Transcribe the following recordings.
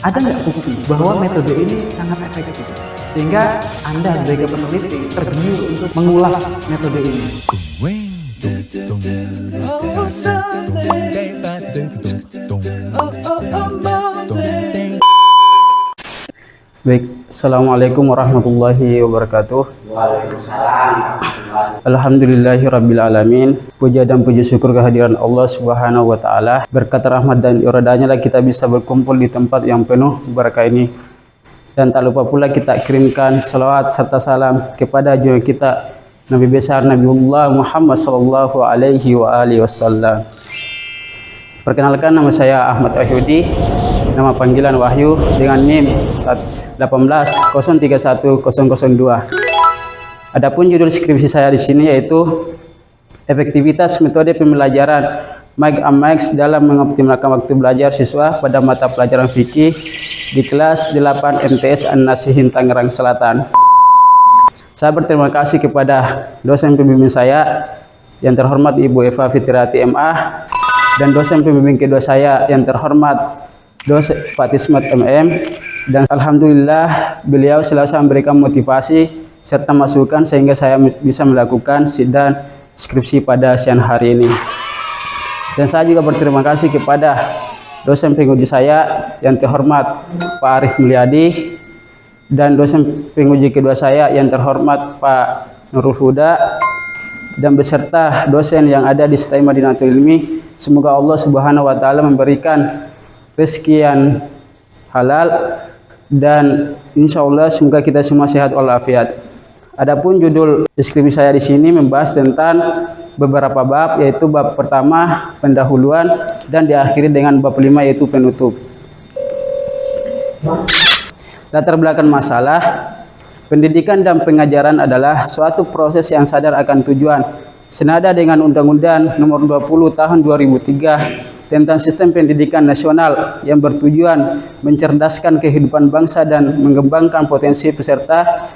Ada nggak bukti bahwa metode ini sangat efektif sehingga Anda sebagai peneliti tergiur untuk mengulas metode ini? Baik, Assalamualaikum warahmatullahi wabarakatuh. Waalaikumsalam. Alhamdulillahirabbil alamin. Puja dan puji syukur kehadiran Allah Subhanahu wa taala. Berkat rahmat dan iradanya lah kita bisa berkumpul di tempat yang penuh berkah ini. Dan tak lupa pula kita kirimkan salawat serta salam kepada junjungan kita Nabi besar Nabiullah Muhammad sallallahu alaihi wa alihi wasallam. Perkenalkan, nama saya Ahmad Wahyudi, nama panggilan Wahyu dengan NIM 180310002. Adapun judul skripsi saya di sini yaitu efektivitas metode pembelajaran Mike and Max dalam mengoptimalkan waktu belajar siswa pada mata pelajaran fikih di kelas 8 MTS An-Nasihin Tangerang Selatan. Saya berterima kasih kepada dosen pembimbing saya yang terhormat Ibu Eva Fitriati MA dan dosen pembimbing kedua saya yang terhormat dosen Pak Tismat MM, dan alhamdulillah beliau selalu memberikan motivasi serta masukan sehingga saya bisa melakukan sidang skripsi pada siang hari ini. Dan saya juga berterima kasih kepada dosen penguji saya yang terhormat Pak Arif Mulyadi dan dosen penguji kedua saya yang terhormat Pak Nurul Huda dan beserta dosen yang ada di STAI Madinatul Ilmi. Semoga Allah Subhanahu wa taala memberikan rezeki yang halal dan insya Allah semoga kita semua sehat walafiat. Adapun judul deskripsi saya di sini membahas tentang beberapa bab, yaitu bab pertama pendahuluan dan diakhiri dengan bab 5 yaitu penutup. Latar belakang masalah, pendidikan dan pengajaran adalah suatu proses yang sadar akan tujuan senada dengan Undang-Undang Nomor 20 Tahun 2003 tentang Sistem Pendidikan Nasional yang bertujuan mencerdaskan kehidupan bangsa dan mengembangkan potensi peserta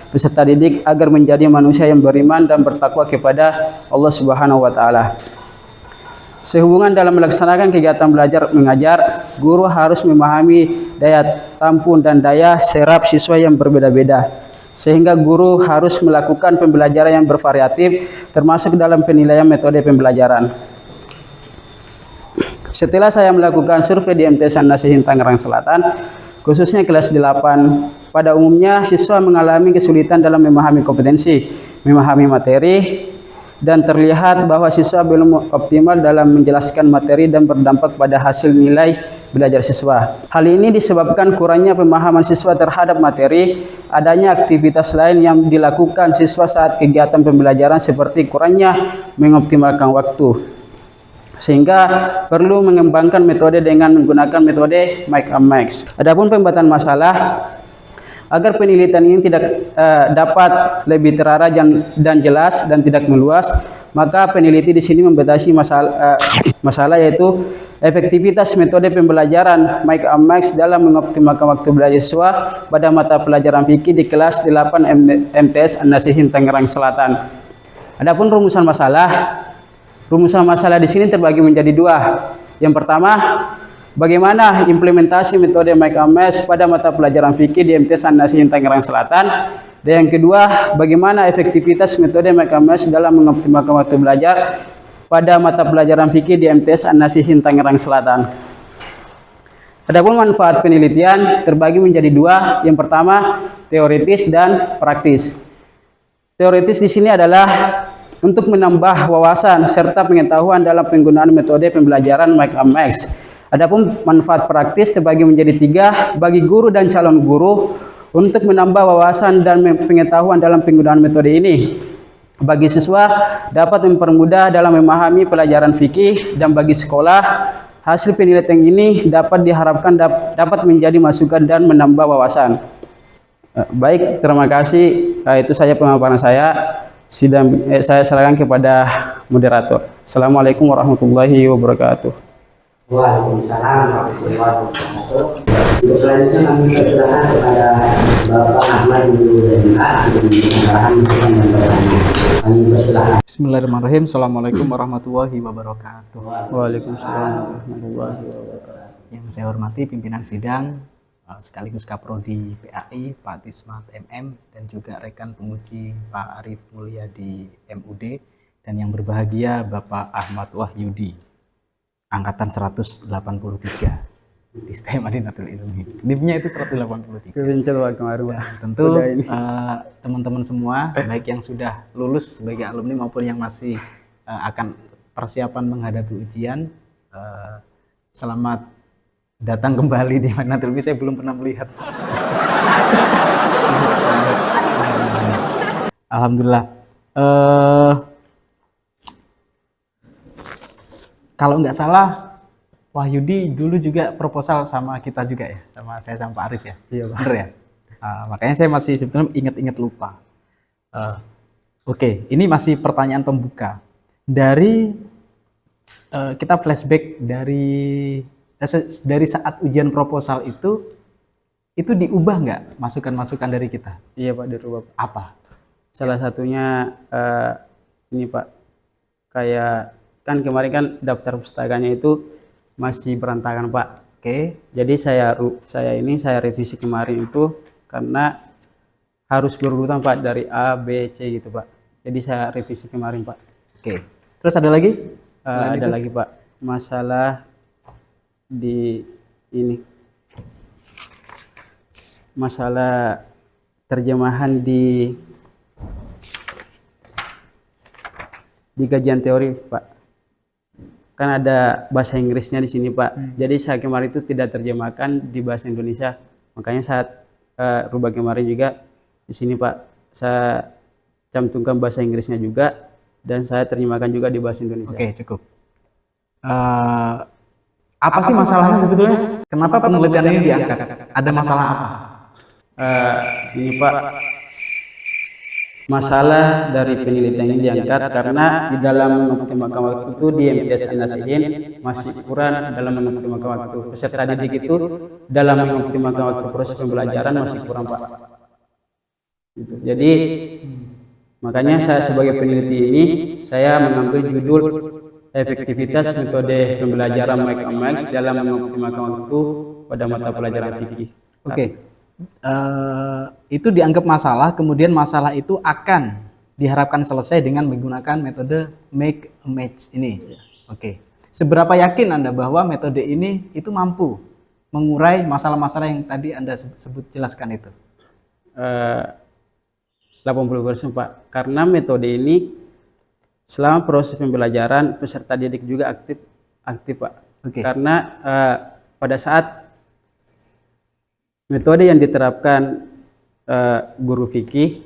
didik agar menjadi manusia yang beriman dan bertakwa kepada Allah Subhanahu wa taala. Sehubungan dalam melaksanakan kegiatan belajar mengajar, guru harus memahami daya tampung dan daya serap siswa yang berbeda-beda, sehingga guru harus melakukan pembelajaran yang bervariatif termasuk dalam penilaian metode pembelajaran. Setelah saya melakukan survei di MTS An-Nasihin Tangerang Selatan, khususnya kelas 8, pada umumnya siswa mengalami kesulitan dalam memahami kompetensi, memahami materi, dan terlihat bahwa siswa belum optimal dalam menjelaskan materi dan berdampak pada hasil nilai belajar siswa. Hal ini disebabkan kurangnya pemahaman siswa terhadap materi, adanya aktivitas lain yang dilakukan siswa saat kegiatan pembelajaran seperti kurangnya mengoptimalkan waktu. Sehingga perlu mengembangkan metode dengan menggunakan metode Mike and Max. Adapun pembahasan masalah, agar penelitian ini tidak dapat lebih terarah dan jelas dan tidak meluas, maka peneliti di sini membatasi masalah yaitu efektivitas metode pembelajaran Mike and Max dalam mengoptimalkan waktu belajar siswa pada mata pelajaran fikih di kelas 8 MTS An-Nasihin Tangerang Selatan. Adapun rumusan masalah di sini terbagi menjadi dua. Yang pertama, bagaimana implementasi metode Mike and Max pada mata pelajaran fikih di MTS An-Nasihin Tangerang Selatan. Dan yang kedua, bagaimana efektivitas metode Mike and Max dalam mengoptimalkan waktu belajar pada mata pelajaran fikih di MTS An-Nasihin Tangerang Selatan. Adapun manfaat penelitian terbagi menjadi dua. Yang pertama, teoritis dan praktis. Teoritis di sini adalah untuk menambah wawasan serta pengetahuan dalam penggunaan metode pembelajaran Mike and Max. Adapun manfaat praktis terbagi menjadi tiga bagi guru dan calon guru untuk menambah wawasan dan pengetahuan dalam penggunaan metode ini. Bagi siswa dapat mempermudah dalam memahami pelajaran fikih, dan bagi sekolah hasil penelitian ini dapat diharapkan dapat menjadi masukan dan menambah wawasan. Baik, terima kasih. Itu saja pemaparan saya. Saya serahkan kepada moderator. Assalamualaikum warahmatullahi wabarakatuh. Waalaikumsalam warahmatullahi wabarakatuh. Selanjutnya kami persilakan kepada Bapak Ahmad Dulu Zainah untuk memberikan arahan dan bertanya. Kami persilakan. Bismillahirrahmanirrahim. Assalamualaikum warahmatullahi wabarakatuh. Waalaikumsalam warahmatullahi wabarakatuh. Yang saya hormati pimpinan sidang, sekaligus Kaprodi PAI Pak Tismat MM, dan juga rekan penguji Pak Arif Mulya di MUD, dan yang berbahagia Bapak Ahmad Wahyudi angkatan 183 di STM Madinatul Ilmi. NIM-nya itu 183. Kebencil Pak kemarin Pak. Tentu teman-teman semua, baik yang sudah lulus sebagai alumni maupun yang masih akan persiapan menghadapi ujian, selamat datang kembali di Madinatul Ilmi. Saya belum pernah melihat. Alhamdulillah. Kalau nggak salah, Wahyudi dulu juga proposal sama kita juga ya, sama saya sama Pak Arif ya. Iya Pak. Bener ya. Makanya saya masih sebetulnya ingat-ingat lupa. Oke, ini masih pertanyaan pembuka. Dari kita flashback dari saat ujian proposal itu diubah nggak masukan-masukan dari kita? Iya Pak, dirubah Pak. Apa? Salah satunya ini Pak, kayak kan kemarin kan daftar pustakanya itu masih berantakan Pak. Oke. Jadi saya revisi kemarin itu karena harus berurutan Pak dari A, B, C gitu Pak. Jadi saya revisi kemarin Pak. Oke. Terus ada lagi? Ada lagi Pak, masalah di ini, masalah terjemahan di kajian teori Pak. Kan ada bahasa Inggrisnya di sini Pak. Jadi saya kemarin itu tidak terjemahkan di bahasa Indonesia. Makanya saat rubah kemarin juga di sini Pak, saya cantumkan bahasa Inggrisnya juga dan saya terjemahkan juga di bahasa Indonesia. Oke, cukup. Apa sih masalahnya sebetulnya? Kenapa penelitian ini diangkat? Ada masalah apa? Ini Pak, masalah dari penelitian ini diangkat karena di dalam mengoptimalkan waktu itu di MTS Anasidin masih kurang dalam mengoptimalkan waktu. Peserta didik itu dalam mengoptimalkan waktu proses pembelajaran masih kurang Pak. Gitu. Jadi makanya saya sebagai peneliti ini saya mengambil judul efektivitas metode pembelajaran Mike and Max dalam mengoptimalkan waktu pada mata pelajaran fikih. Oke. Itu dianggap masalah, kemudian masalah itu akan diharapkan selesai dengan menggunakan metode make a match ini. Oke. Seberapa yakin Anda bahwa metode ini itu mampu mengurai masalah-masalah yang tadi Anda jelaskan itu? 80% Pak, karena metode ini selama proses pembelajaran peserta didik juga aktif Pak. Oke. Karena pada saat metode yang diterapkan guru fikih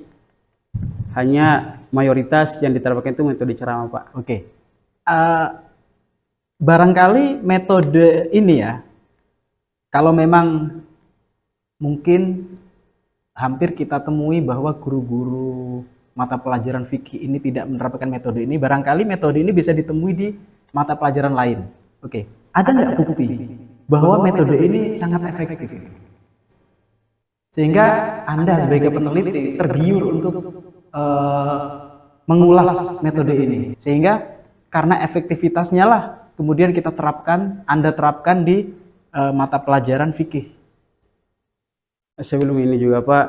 hanya mayoritas yang diterapkan itu metode ceramah Pak. Oke. Barangkali metode ini ya, kalau memang mungkin hampir kita temui bahwa guru-guru mata pelajaran fikih ini tidak menerapkan metode ini, barangkali metode ini bisa ditemui di mata pelajaran lain. Oke. Ada nggak bukti bahwa metode ini sangat efektif? Sehingga Anda sebagai peneliti tergiur untuk mengulas metode ini. Sehingga karena efektivitasnya lah kemudian kita terapkan, Anda terapkan di mata pelajaran fikih. Sebelum ini juga Pak,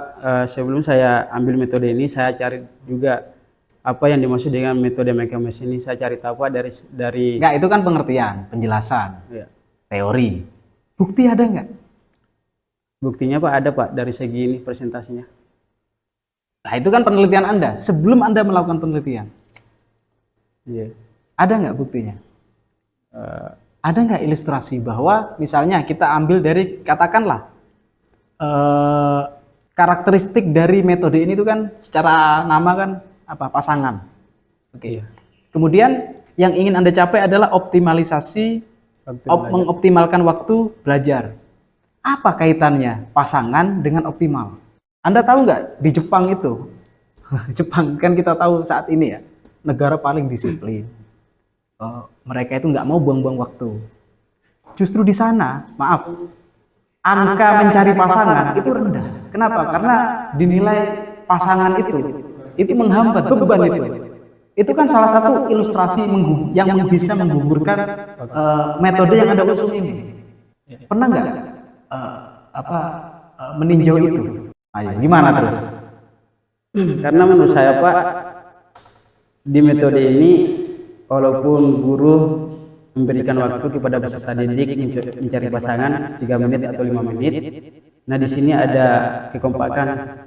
sebelum saya ambil metode ini, saya cari juga apa yang dimaksud dengan metode Mekames ini. Saya cari tahu Pak dari Enggak, itu kan pengertian, penjelasan, ya. Teori. Bukti ada nggak? Buktinya Pak ada Pak dari segi ini presentasinya. Nah itu kan penelitian Anda, sebelum Anda melakukan penelitian. Iya. Ada nggak buktinya? Ada nggak ilustrasi bahwa misalnya kita ambil dari, katakanlah, karakteristik dari metode ini itu kan secara nama kan apa, pasangan. Oke. Iya. Kemudian yang ingin Anda capai adalah optimalisasi, mengoptimalkan waktu belajar. Apa kaitannya pasangan dengan optimal? Anda tahu nggak di Jepang itu? Jepang kan kita tahu saat ini ya, negara paling disiplin. Mereka itu nggak mau buang-buang waktu. Justru di sana, maaf, angka mencari pasangan itu rendah. Kenapa? Karena dinilai pasangan itu menghambat beban itu. Itu kan salah satu ilustrasi yang bisa menggugurkan metode yang Anda usung ini. Pernah nggak meninjau itu. Ayo, gimana terus? Karena menurut saya Pak, di metode ini walaupun guru memberikan waktu kepada peserta didik mencari pasangan 3 menit atau 5 menit, nah di sini ada kekompakan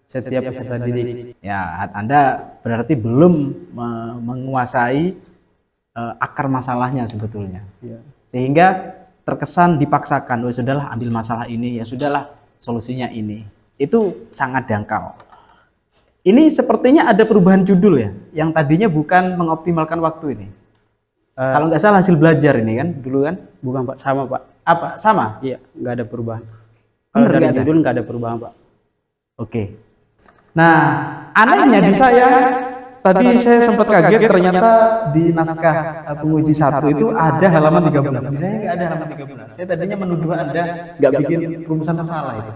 setiap peserta didik. Ya, Anda berarti belum menguasai akar masalahnya sebetulnya. Ya. Sehingga terkesan dipaksakan, oh sudahlah ambil masalah ini, ya sudahlah solusinya ini. Itu sangat dangkal. Ini sepertinya ada perubahan judul ya, yang tadinya bukan mengoptimalkan waktu ini. Kalau nggak salah hasil belajar ini kan, dulu kan? Bukan Pak, sama Pak. Apa? Sama? Iya, nggak ada perubahan. Kalau dari Nggak ada? judul nggak ada perubahan Pak. Oke. Nah, anehnya di saya, tadi saya sempat kaget ternyata di naskah penguji 1 itu ada halaman 13. Di saya nggak ada halaman 13. Saya tadinya menuduh Anda nggak bikin rumusan masalah itu.